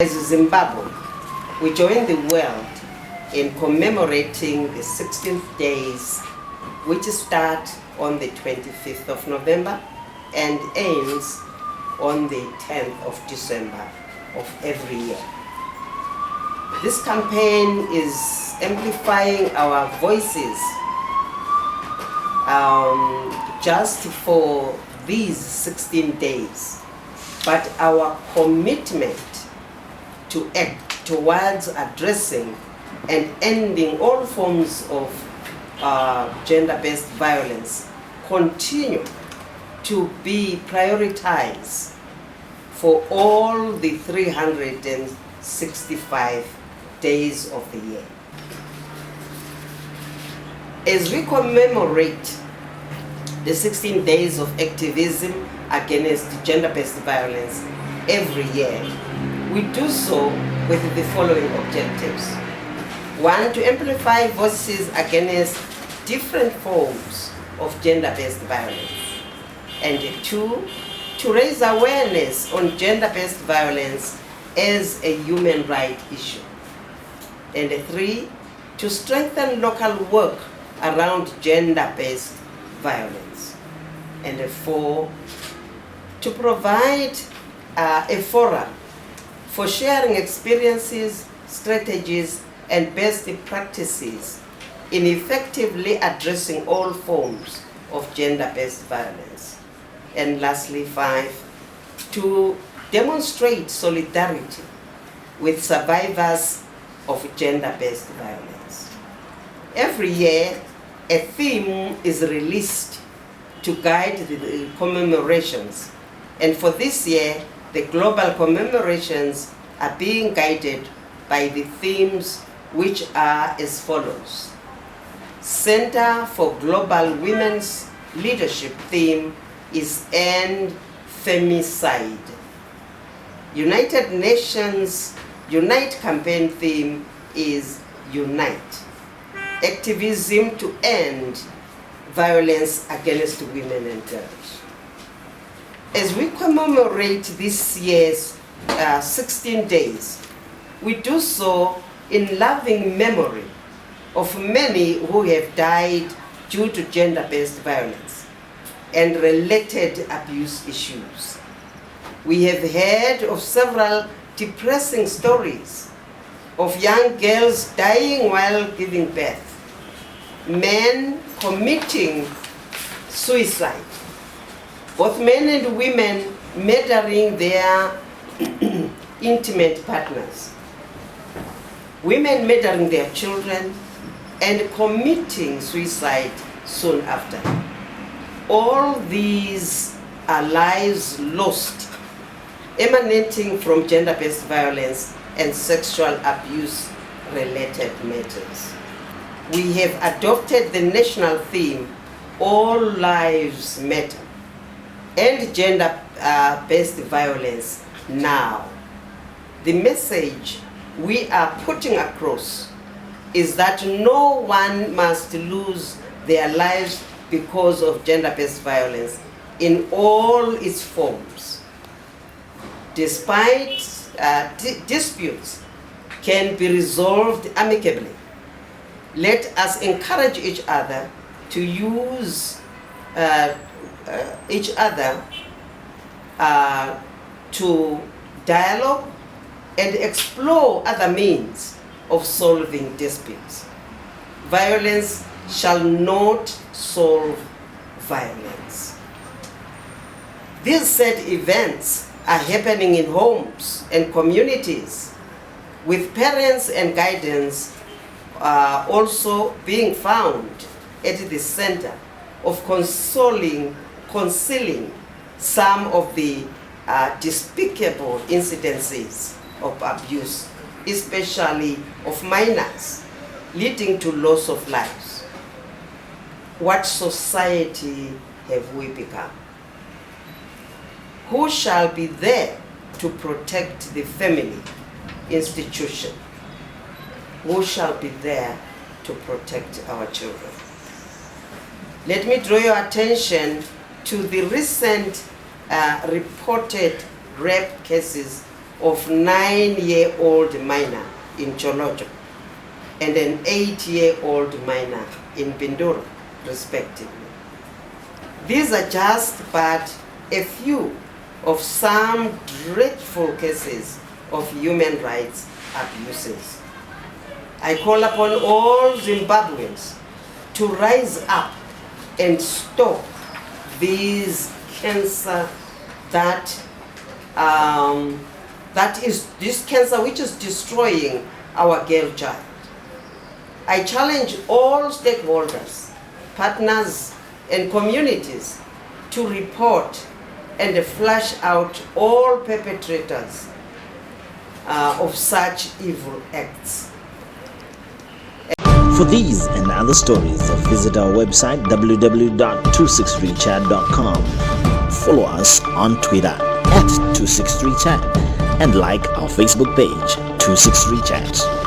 As Zimbabwe, we join the world in commemorating the 16th days, which start on the 25th of November and ends on the 10th of December of every year. This campaign is amplifying our voices just for these 16 days, but our commitment to act towards addressing and ending all forms of gender-based violence continue to be prioritized for all the 365 days of the year. As we commemorate the 16 days of activism against gender-based violence every year, we do so with the following objectives. 1, to amplify voices against different forms of gender-based violence. And 2, to raise awareness on gender-based violence as a human rights issue. And 3, to strengthen local work around gender-based violence. And 4, to provide a forum for sharing experiences, strategies, and best practices in effectively addressing all forms of gender-based violence. And lastly, 5, to demonstrate solidarity with survivors of gender-based violence. Every year, a theme is released to guide the commemorations, and for this year, the global commemorations are being guided by the themes which are as follows. Center for Global Women's Leadership theme is End Femicide. United Nations Unite campaign theme is Unite. Activism to end violence against women and girls. As we commemorate this year's 16 days, we do so in loving memory of many who have died due to gender-based violence and related abuse issues. We have heard of several depressing stories of young girls dying while giving birth, men committing suicide, both men and women murdering their intimate partners, women murdering their children, and committing suicide soon after. All these are lives lost, emanating from gender-based violence and sexual abuse-related matters. We have adopted the national theme, All Lives Matter, End gender-based violence now. The message we are putting across is that no one must lose their lives because of gender-based violence in all its forms. Despite disputes can be resolved amicably, let us encourage each other to use each other to dialogue and explore other means of solving disputes. Violence shall not solve violence. These said events are happening in homes and communities, with parents and guidance also being found at the center of concealing some of the despicable incidences of abuse, especially of minors, leading to loss of lives. What society have we become? Who shall be there to protect the family institution? Who shall be there to protect our children? Let me draw your attention to the recent reported rape cases of 9-year-old minor in Cholojo and an 8-year-old minor in Bindura, respectively. These are just but a few of some dreadful cases of human rights abuses. I call upon all Zimbabweans to rise up and stop this cancer this cancer which is destroying our girl child. I challenge all stakeholders, partners, and communities to report and flush out all perpetrators of such evil acts. For these and other stories, visit our website www.263chat.com. Follow us on Twitter @263chat and like our Facebook page 263chat.